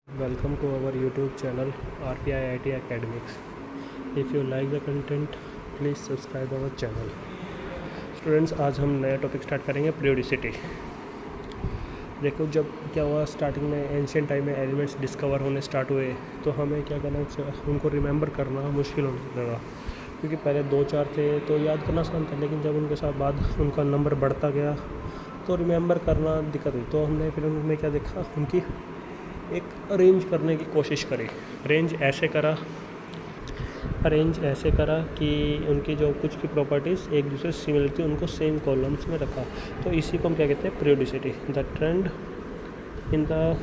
Welcome to our YouTube channel RPIIT Academics. If you like the content, please subscribe our channel. Students, आज हम नया topic start करेंगे periodicity. देखो, जब क्या हुआ स्टार्टिंग में एंशियंट टाइम में एलिमेंट्स डिस्कवर होने स्टार्ट हुए तो हमें क्या करना, उनको रिमेंबर करना मुश्किल होने लगा, क्योंकि पहले 2-4 थे तो याद करना आसान था, लेकिन जब उनके साथ बाद उनका नंबर बढ़ता गया तो रिमेंबर करना दिक्कत हुई। तो हमने फिर उनमें क्या देखा, उनकी एक अरेंज करने की कोशिश करी। अरेंज ऐसे करा कि उनकी जो कुछ की प्रॉपर्टीज़ एक दूसरे से सिमिलर थी उनको सेम कॉलम्स में रखा। तो इसी को हम क्या कहते हैं, periodicity. The trend in the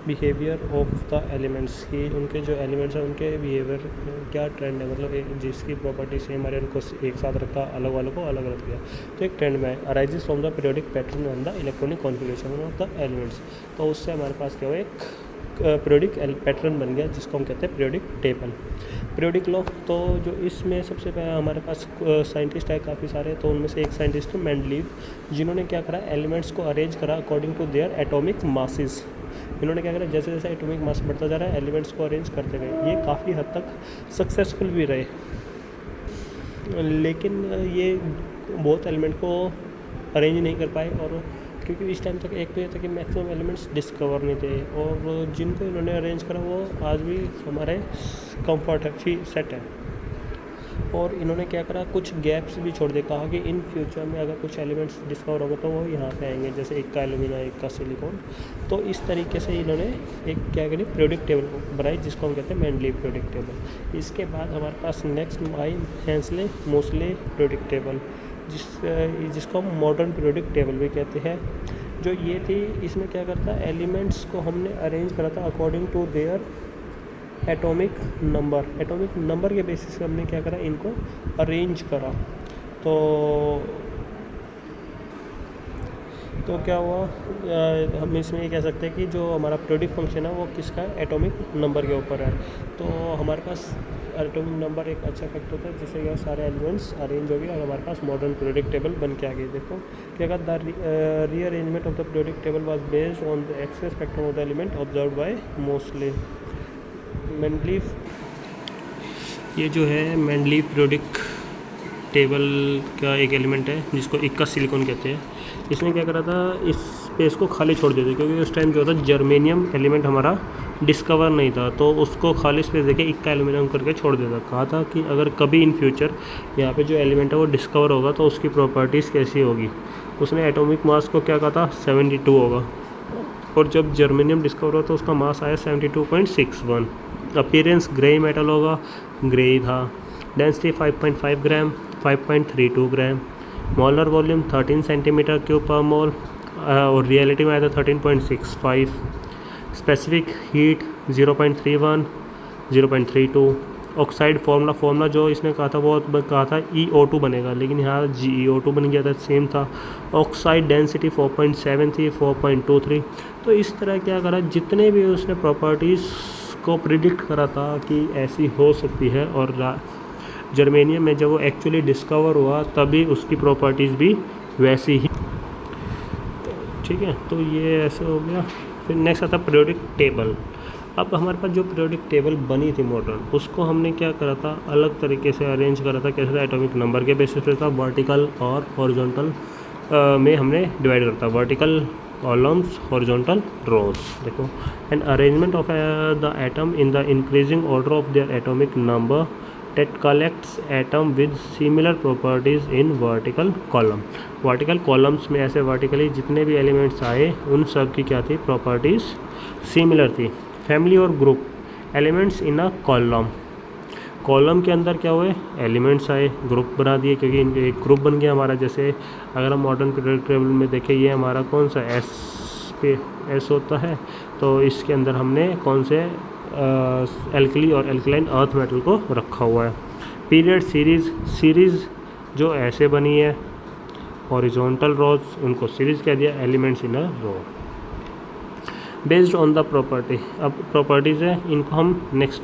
behaviour of the elements, कि उनके जो एलिमेंट्स हैं उनके बिहेवियर क्या ट्रेंड है, मतलब जिसकी प्रॉपर्टी सेम है उनको एक साथ रखा, अलग वालों को अलग रख दिया। तो एक ट्रेंड में arises from the periodic pattern on the electronic configuration of the elements. तो उससे हमारे पास क्या हुआ, एक पीरियोडिक पैटर्न बन गया जिसको हम कहते हैं पीरियोडिक टेबल, पीरियोडिक लॉ। तो जो इसमें सबसे पहले हमारे पास साइंटिस्ट है काफ़ी सारे, तो उनमें से एक साइंटिस्ट है मेंडलीव, जिन्होंने क्या करा, एलिमेंट्स को अरेंज करा according to their atomic masses. इन्होंने क्या करा, जैसे जैसे एटॉमिक मास बढ़ता जा रहा है एलिमेंट्स को अरेंज करते गए। ये काफ़ी हद तक सक्सेसफुल भी रहे, लेकिन ये बहुत एलिमेंट को अरेंज नहीं कर पाए, और क्योंकि इस टाइम तक एक तो ये था कि मैक्सिमम एलिमेंट्स डिस्कवर नहीं थे, और जिनको इन्होंने अरेंज करा वो आज भी हमारे कंफर्ट है, सेट है। और इन्होंने क्या करा, कुछ गैप्स भी छोड़ दिए, कहा कि इन फ्यूचर में अगर कुछ एलिमेंट्स डिस्कवर होगा तो वो यहाँ पे आएंगे, जैसे एक का एल्यूमिना, एक का सिलिकॉन। तो इस तरीके से इन्होंने एक क्या करी, पीरियोडिक टेबल बनाई जिसको हम कहते हैं मेंडलीव पीरियोडिक टेबल। इसके बाद हमारे पास नेक्स्ट आई हेंसले-मोसले पीरियोडिक टेबल, जिसको हम मॉडर्न पीरियोडिक टेबल भी कहते हैं। जो ये थी, इसमें क्या करता है, एलिमेंट्स को हमने अरेंज करा था according to their atomic number के बेसिस पे हमने क्या करा, इनको अरेंज करा। तो क्या हुआ, हम इसमें ये कह सकते हैं कि जो हमारा पीरियोडिक फंक्शन है वो किसका है, एटॉमिक नंबर के ऊपर है। तो हमारे पास एटॉमिक नंबर एक अच्छा फैक्ट होता है जिससे यह सारे एलिमेंट्स अरेंज हो गए और हमारे पास मॉडर्न पीरियोडिक टेबल बन के आ गई। देखो क्या कहा, the rearrangement of the periodic table was based on the access spectrum of the element observed by mostly Mendeleev. ये जो है मेंडलीव पीरियोडिक टेबल का एक एलिमेंट है जिसको इक्का सिलिकॉन कहते हैं। इसने क्या करा था, इस स्पेस को खाली छोड़ दिया था, क्योंकि उस टाइम जो था जर्मेनियम एलिमेंट हमारा डिस्कवर नहीं था, तो उसको खाली स्पेस देके इक्का एल्यूमिनियम करके छोड़ दिया था। कहा था कि अगर कभी इन फ्यूचर यहाँ पे जो एलिमेंट है वो डिस्कवर होगा तो उसकी प्रॉपर्टीज़ कैसी होगी। उसने एटॉमिक मास को क्या कहा था, 72 होगा, और जब जर्मेनियम डिस्कवर हुआ तो उसका मास आया 72.61। अपीयरेंस ग्रे मेटल होगा, ग्रे था। डेंसिटी 5.5 ग्राम, 5.32 ग्राम। मॉलर वॉल्यूम 13 सेंटीमीटर क्यूब पर मोल, और रियलिटी में आया था 13.65। Specific heat 0.31, 0.32। ऑक्साइड फार्मूला जो इसने कहा था वो कहा था EO2 बनेगा, लेकिन यहाँ GeO2 बन गया था, सेम था। ऑक्साइड डेंसिटी 4.7 थी, 4.23। तो इस तरह क्या करा, जितने भी उसने प्रॉपर्टीज़ को प्रिडिक्ट करा था कि ऐसी हो सकती है, और जर्मेनियम में जब वो एक्चुअली डिस्कवर हुआ तभी उसकी प्रॉपर्टीज़ भी वैसी ही। ठीक है, तो ये ऐसे हो गया। फिर नेक्स्ट आता पीरियोडिक टेबल। अब हमारे पास जो पीरियोडिक टेबल बनी थी मॉडर्न, उसको हमने क्या करा था, अलग तरीके से अरेंज करा था। कैसे था, एटॉमिक नंबर के बेसिस पे था, वर्टिकल और हॉरिजॉन्टल में हमने डिवाइड करता, वर्टिकल कॉलम्स, हॉरिजॉन्टल रोज। देखो, an arrangement of the atom in the increasing order of their atomic number that collects atom with similar properties in vertical column। Vertical columns में ऐसे vertically जितने भी elements आए उन सब की क्या थी, प्रॉपर्टीज़ सिमिलर थी। फैमिली और group elements in a column के अंदर क्या हुए, एलिमेंट्स आए, ग्रुप बना दिए, क्योंकि इनके एक ग्रुप बन गया हमारा। जैसे अगर हम मॉडर्न पीरियोडिक टेबल में देखें, ये हमारा कौन सा एस होता है, तो इसके अंदर हमने कौन से एल्कली और एल्कलाइन अर्थ मेटल को रखा हुआ है। पीरियड सीरीज़ जो ऐसे बनी है, हॉरिजॉन्टल रोज उनको सीरीज़ कह दिया, elements in a row. Based on the property, अब प्रॉपर्टीज़ है, इनको हम नेक्स्ट